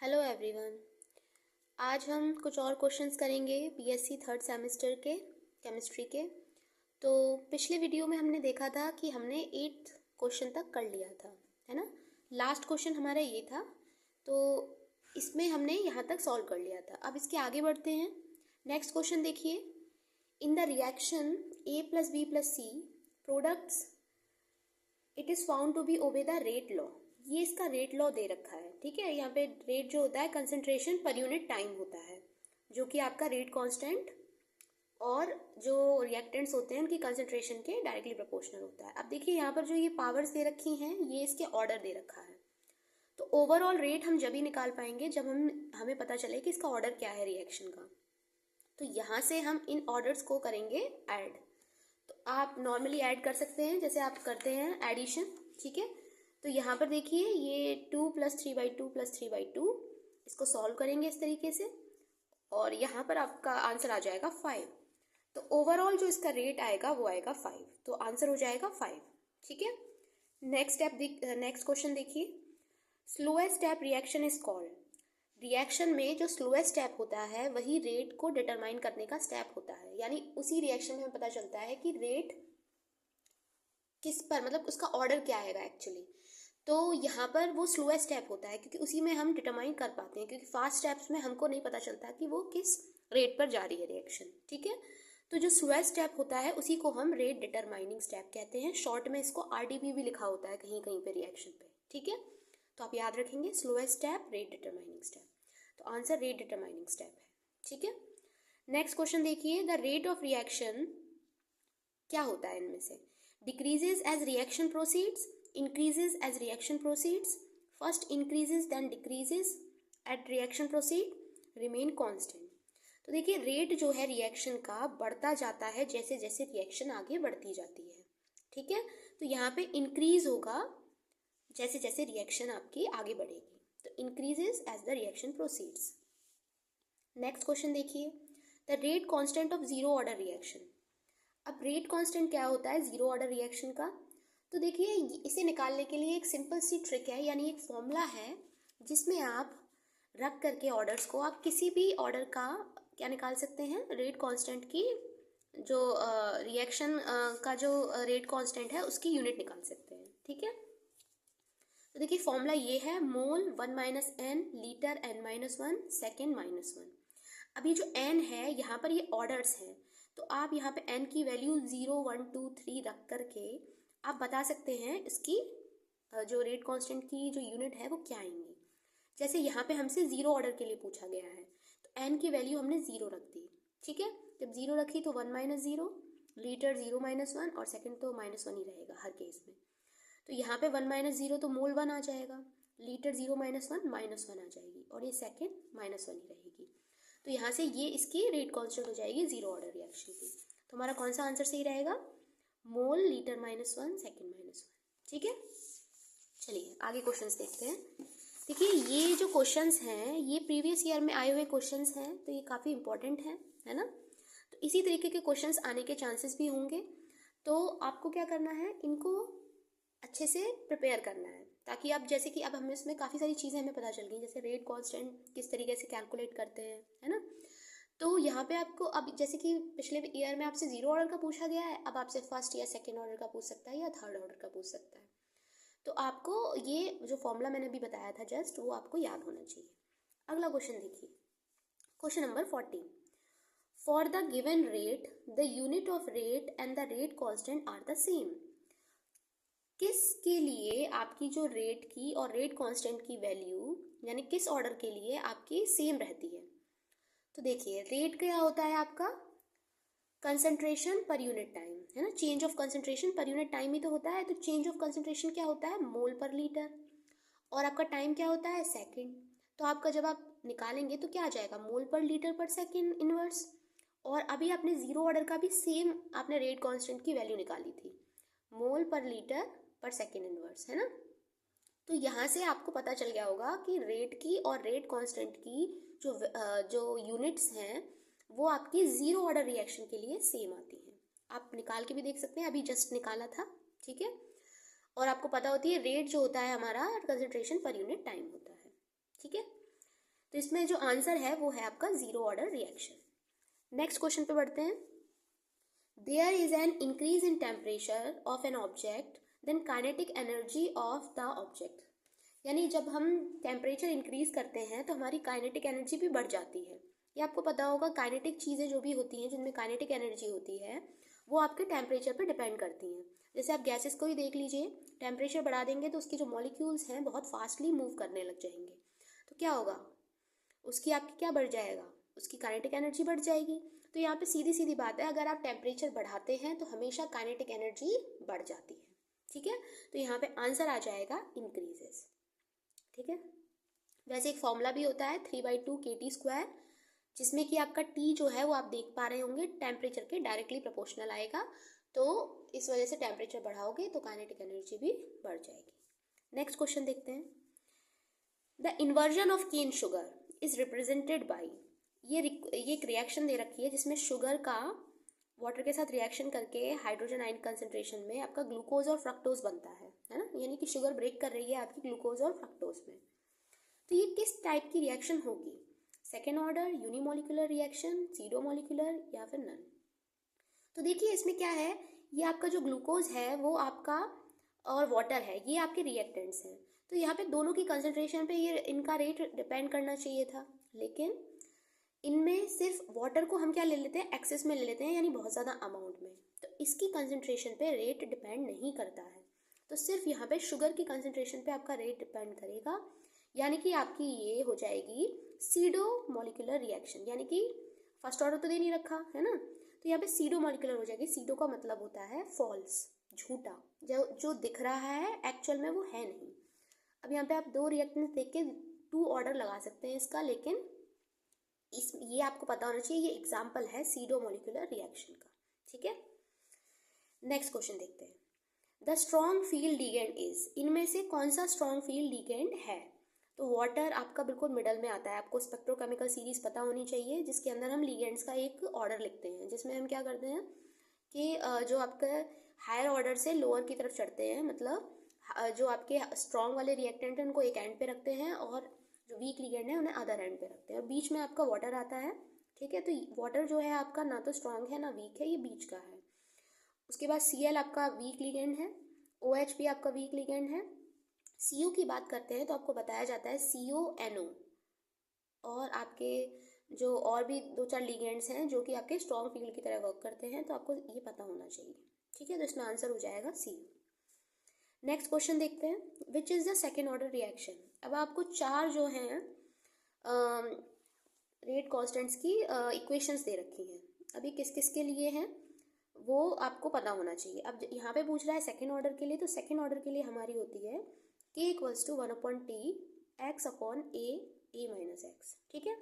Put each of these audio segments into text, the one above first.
Hello everyone. आज हम कुछ और क्वेश्चंस करेंगे बीएससी थर्ड सेमेस्टर के केमिस्ट्री के। तो पिछले वीडियो में हमने देखा था कि हमने 8th क्वेश्चन तक कर लिया था, है ना। लास्ट क्वेश्चन हमारा ये था, तो इसमें हमने यहाँ तक सॉल्व कर लिया था। अब इसके आगे बढ़ते हैं। नेक्स्ट क्वेश्चन देखिए, in the reaction A + B + C products it is found to be obey the rate law. ये इसका रेट लॉ दे रखा है, ठीक है। यहाँ पे रेट जो होता है कंसंट्रेशन पर यूनिट टाइम होता है, जो कि आपका रेट कांस्टेंट और जो रिएक्टेंट्स होते हैं उनकी कंसंट्रेशन के डायरेक्टली प्रोपोर्शनल होता है। अब देखिए यहाँ पर जो ये पावर्स दे रखी हैं, ये इसके ऑर्डर दे रखा है। तो ओवरऑल रेट हम जब ही निकाल पाएंगे जब हमें पता चले कि इसका ऑर्डर क्या है रिएक्शन का। तो यहाँ से हम इन ऑर्डर्स को करेंगे ऐड। तो आप नॉर्मली ऐड कर सकते हैं जैसे आप करते हैं एडिशन, ठीक है। तो यहाँ पर देखिए ये 2 + 3/2 + 3/2, इसको सॉल्व करेंगे इस तरीके से और यहाँ पर आपका आंसर आ जाएगा 5। तो ओवरऑल जो इसका रेट आएगा वो आएगा 5, तो आंसर हो जाएगा 5, ठीक है। नेक्स्ट क्वेश्चन देखिए, slowest step reaction is called. Reaction में जो स्लोएस्ट स्टेप होता है वही रेट को डिटरमाइन करने का स्टेप होता है, यानी उसी रिएक्शन में हमें पता चलता है कि रेट किस पर, मतलब उसका ऑर्डर क्या आएगा एक्चुअली। तो यहाँ पर वो स्लोएस्ट स्टेप होता है क्योंकि उसी में हम डिटरमाइन कर पाते हैं, क्योंकि फास्ट स्टेप्स में हमको नहीं पता चलता कि वो किस रेट पर जा रही है रिएक्शन, ठीक है। तो जो स्लोएस्ट स्टेप होता है उसी को हम रेट डिटरमाइनिंग स्टेप कहते हैं। शॉर्ट में इसको RDP भी लिखा होता है कहीं कहीं पे रिएक्शन पे, ठीक है। तो आप याद रखेंगे slowest step rate determining step. तो आंसर रेट डिटरमाइनिंग स्टेप है, ठीक है। नेक्स्ट क्वेश्चन देखिए, द रेट ऑफ रिएक्शन क्या होता है इनमें से। Decreases as reaction proceeds, increases as reaction proceeds, first increases then decreases at reaction proceed, remain constant। तो देखिए रेट जो है रिएक्शन का बढ़ता जाता है जैसे जैसे रिएक्शन आगे बढ़ती जाती है, ठीक है। तो यहाँ पे इंक्रीज होगा जैसे जैसे रिएक्शन आपकी आगे बढ़ेगी, तो increases as the reaction proceeds. Next question देखिए, the rate constant of zero order reaction. अब रेट कांस्टेंट क्या होता है जीरो ऑर्डर रिएक्शन का। तो देखिए इसे निकालने के लिए एक सिंपल सी ट्रिक है, यानी एक फॉर्मूला है जिसमें आप रख करके ऑर्डर्स को आप किसी भी ऑर्डर का क्या निकाल सकते हैं, रेट कांस्टेंट की जो रिएक्शन का जो रेट कांस्टेंट है उसकी यूनिट निकाल सकते हैं, ठीक है। तो देखिए फॉर्मूला ये है, मोल 1 - n लीटर n-1 सेकेंड -1। अभी जो n है यहाँ पर ये ऑर्डर्स हैं, तो आप यहाँ पे n की वैल्यू 0 1 2 3 रख करके आप बता सकते हैं इसकी जो रेट कांस्टेंट की जो यूनिट है वो क्या आएंगी। जैसे यहाँ पे हमसे जीरो ऑर्डर के लिए पूछा गया है, तो n की वैल्यू हमने 0 रख दी, ठीक है। जब 0 रखी तो 1 - 0 लीटर 0 - 1 और सेकंड तो -1 ही रहेगा हर केस में। तो यहाँ पे 1 - 0 तो मोल 1 आ जाएगा, लीटर 0 - 1 -1 आ जाएगी और ये सेकंड -1 ही रहेगी। तो यहाँ से ये इसकी रेट कांस्टेंट हो जाएगी जीरो ऑर्डर रिएक्शन की। तो हमारा कौन सा आंसर सही रहेगा, मोल लीटर -1 सेकेंड -1, ठीक है। चलिए आगे क्वेश्चंस देखते हैं। देखिए ये जो क्वेश्चंस हैं ये प्रीवियस ईयर में आए हुए क्वेश्चंस हैं, तो ये काफ़ी इंपॉर्टेंट है ना। तो इसी तरीके के क्वेश्चंस आने के चांसेस भी होंगे, तो आपको क्या करना है, इनको अच्छे से प्रिपेयर करना है, ताकि आप जैसे कि अब हमें इसमें काफ़ी सारी चीज़ें हमें पता चल गई, जैसे रेट कांस्टेंट किस तरीके से कैलकुलेट करते हैं, है ना। तो यहाँ पे आपको अब जैसे कि पिछले ईयर में आपसे जीरो ऑर्डर का पूछा गया है, अब आपसे फर्स्ट या सेकंड ऑर्डर का पूछ सकता है या थर्ड ऑर्डर का पूछ सकता है। तो आपको ये जो फॉर्मूला मैंने अभी बताया था जस्ट, वो आपको याद होना चाहिए। अगला क्वेश्चन देखिए, question number 14, for the given rate the unit of rate and the rate constant are the same. किसके लिए आपकी जो रेट की और रेट कांस्टेंट की वैल्यू, यानी किस ऑर्डर के लिए आपकी सेम रहती है। तो देखिए रेट क्या होता है आपका, कंसंट्रेशन पर यूनिट टाइम, है ना। Change of concentration per unit time ही तो होता है, तो चेंज ऑफ कंसंट्रेशन क्या होता है, मोल पर लीटर, और आपका टाइम क्या होता है, सेकंड। तो आपका जब आप निकालेंगे तो क्या आ जाएगा, मोल पर लीटर पर सेकंड इनवर्स। और अभी आपने जीरो ऑर्डर का भी सेम आपने रेट कांस्टेंट की वैल्यू निकाली थी, मोल पर लीटर पर सेकंड इनवर्स, है ना। तो यहाँ से आपको पता चल गया होगा कि रेट की और रेट कांस्टेंट की जो यूनिट्स हैं वो आपकी जीरो ऑर्डर रिएक्शन के लिए सेम आती हैं। आप निकाल के भी देख सकते हैं, अभी जस्ट निकाला था, ठीक है। और आपको पता होती है रेट जो होता है हमारा कंसंट्रेशन पर यूनिट टाइम होता है, ठीक है। तो इसमें जो आंसर है वो है आपका zero order reaction. Next question पे बढ़ते हैं। There is an increase in temperature of an object then kinetic energy of the object. यानी जब हम टेम्परेचर इंक्रीज करते हैं तो हमारी काइनेटिक एनर्जी भी बढ़ जाती है। ये आपको पता होगा, काइनेटिक चीज़ें जो भी होती हैं जिनमें काइनेटिक एनर्जी होती है वो आपके टेम्परेचर पर डिपेंड करती हैं। जैसे आप गैसेस को ही देख लीजिए, टेम्परेचर बढ़ा देंगे तो उसके जो मॉलिक्यूल्स हैं बहुत फास्टली मूव करने लग जाएंगे, तो क्या होगा, उसकी आपकी क्या बढ़ जाएगा, उसकी काइनेटिक एनर्जी बढ़ जाएगी। तो यहाँ पे सीधी सीधी बात है, अगर आप टेम्परेचर बढ़ाते हैं तो हमेशा काइनेटिक एनर्जी बढ़ जाती है। ठीक है, तो यहाँ पे आंसर आ जाएगा इंक्रीजेस। ठीक है, वैसे एक फॉर्मूला भी होता है 3/2 kT², जिसमें कि आपका T जो है वो आप देख पा रहे होंगे टेम्परेचर के डायरेक्टली प्रोपोर्शनल आएगा, तो इस वजह से टेम्परेचर बढ़ाओगे तो काइनेटिक एनर्जी भी बढ़ जाएगी। नेक्स्ट क्वेश्चन देखते हैं। The inversion of cane sugar is represented by, ये एक रिएक्शन दे रखी है जिसमें शुगर का वाटर के साथ रिएक्शन करके हाइड्रोजन आयन कंसंट्रेशन में आपका ग्लूकोज और फ्रक्टोज बनता है ना, यानी कि शुगर ब्रेक कर रही है आपकी ग्लूकोज और फ्रक्टोज में। तो ये किस टाइप की रिएक्शन होगी, second order, unimolecular reaction, pseudo molecular या फिर नन। तो देखिए इसमें क्या है, ये आपका जो ग्लूकोज है वो आपका और वाटर है ये आपके रिएक्टेंट्स हैं, तो यहाँ पे दोनों की कंसंट्रेशन पे ये इनका रेट डिपेंड करना चाहिए था, लेकिन इनमें सिर्फ वाटर को हम क्या ले लेते हैं, एक्सेस में ले लेते हैं, यानी बहुत ज़्यादा अमाउंट में, तो इसकी कंसंट्रेशन पे रेट डिपेंड नहीं करता है। तो सिर्फ यहाँ पे शुगर की कंसंट्रेशन पे आपका रेट डिपेंड करेगा, यानी कि आपकी ये हो जाएगी सीडो मॉलिक्यूलर रिएक्शन, यानी कि फर्स्ट ऑर्डर तो दे नहीं रखा है ना, तो यहाँ पे सीडो मॉलिक्यूलर हो जाएगी। सीडो का मतलब होता है फॉल्स, झूठा, जो दिख रहा है एक्चुअल में वो है नहीं। अब यहाँ पे आप दो रिएक्टेंट देख के 2 ऑर्डर लगा सकते हैं इसका, लेकिन ये आपको पता होना चाहिए, ये एग्जाम्पल है सीडो मॉलिक्यूलर रिएक्शन का। ठीक है, नेक्स्ट क्वेश्चन देखते हैं। The strong field ligand is, इनमें से कौन सा स्ट्रॉन्ग फील्ड लिगेंड है। तो वाटर आपका बिल्कुल मिडल में आता है, आपको स्पेक्ट्रोकेमिकल सीरीज पता होनी चाहिए जिसके अंदर हम लिगेंड्स का एक ऑर्डर लिखते हैं, जिसमें हम क्या करते हैं कि जो आपका हायर ऑर्डर से लोअर की तरफ चढ़ते हैं, मतलब जो आपके स्ट्रॉन्ग वाले रिएक्टेंट हैं उनको एक एंड पे रखते हैं और जो वीक लिगेंड है उन्हें अदर एंड पे रखते हैं, और बीच में आपका वाटर आता है। ठीक है, तो वाटर जो है आपका ना तो स्ट्रॉन्ग है ना वीक है, ये बीच का है। उसके बाद Cl आपका वीक लिगेंड है, OH भी आपका वीक लिगेंड है। CO की बात करते हैं तो आपको बताया जाता है CONO, और आपके जो और भी 2-4 लिगेंड्स हैं जो कि आपके स्ट्रॉन्ग फील्ड की तरह वर्क करते हैं, तो आपको ये पता होना चाहिए। ठीक है, तो इसमें आंसर हो जाएगा CO। नेक्स्ट क्वेश्चन देखते हैं, which is the second order reaction. अब आपको 4 जो हैं रेट कॉन्स्टेंट्स की इक्वेशंस दे रखी हैं, अभी किस किस के लिए हैं वो आपको पता होना चाहिए। अब यहाँ पे पूछ रहा है सेकेंड ऑर्डर के लिए, तो सेकेंड ऑर्डर के लिए हमारी होती है K = 1/T x/A ठीक है,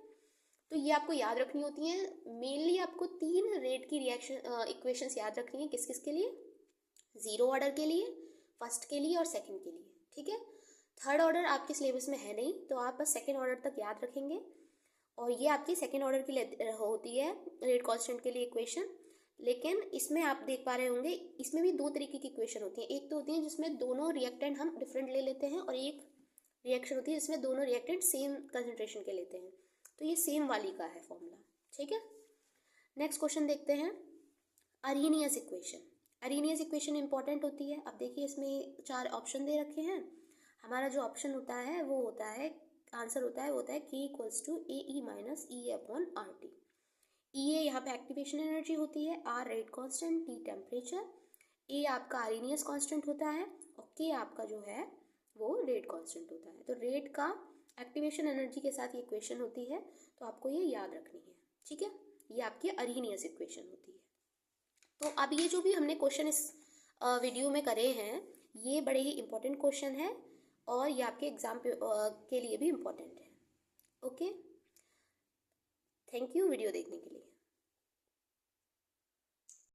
तो ये आपको याद रखनी होती है। मेनली आपको 3 रेट की रिएक्शन इक्वेशंस याद रखनी है, किस किस के लिए, जीरो ऑर्डर के लिए, फर्स्ट के लिए और सेकंड के लिए। ठीक है, थर्ड ऑर्डर आपके सिलेबस में है नहीं, तो आप बस सेकंड ऑर्डर तक याद रखेंगे, और ये आपकी सेकंड ऑर्डर के लिए होती है रेट कांस्टेंट के लिए इक्वेशन। लेकिन इसमें आप देख पा रहे होंगे इसमें भी 2 तरीके की इक्वेशन होती है, एक तो होती है जिसमें दोनों रिएक्टेंट हम डिफरेंट ले लेते हैं, और एक रिएक्शन होती है जिसमें दोनों रिएक्टेंट सेम कंसंट्रेशन के लेते हैं, तो ये सेम वाली का है फॉर्मूला। ठीक है, नेक्स्ट क्वेश्चन देखते हैं, Arrhenius equation. Arrhenius equation important होती है। अब देखिए इसमें 4 ऑप्शन दे रखे हैं, हमारा जो ऑप्शन होता है वो होता है, आंसर होता है K = AE - EA/RT। EA यहाँ पे एक्टिवेशन एनर्जी होती है, R rate constant, T temperature, A आपका अरेनियस कांस्टेंट होता है, और K आपका जो है वो रेट कांस्टेंट होता है। तो रेट का एक्टिवेशन एनर्जी के साथ ये इक्वेशन होती है, तो आपको ये याद रखनी है। ठीक है, ये आपकी अरेनियस इक्वेशन होती है। तो अब ये जो भी हमने क्वेश्चन इस वीडियो में करे हैं ये बड़े ही इंपॉर्टेंट क्वेश्चन है, और ये आपके एग्जाम के लिए भी इम्पोर्टेंट है। ओके, थैंक यू वीडियो देखने के लिए।